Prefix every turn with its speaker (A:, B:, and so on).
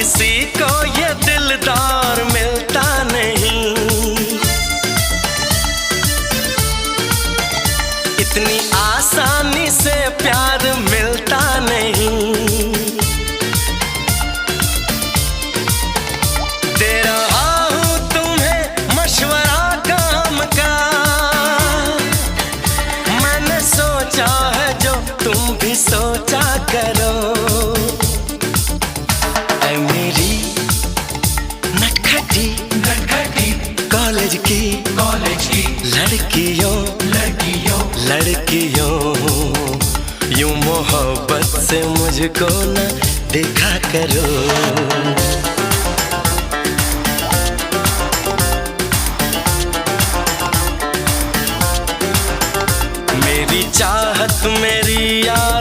A: किसी को ये दिलदार मिलता नहीं, इतनी आसानी से प्यार मिलता नहीं। दे रहा हूं तुम्हें मशवरा काम का, मैंने सोचा है जो तुम भी सोचा करो। ऐ मेरी नटखटी नटखटी कॉलेज की लड़कियों यूं मोहब्बत से मुझको न देखा करो। मेरी चाहत मेरी याद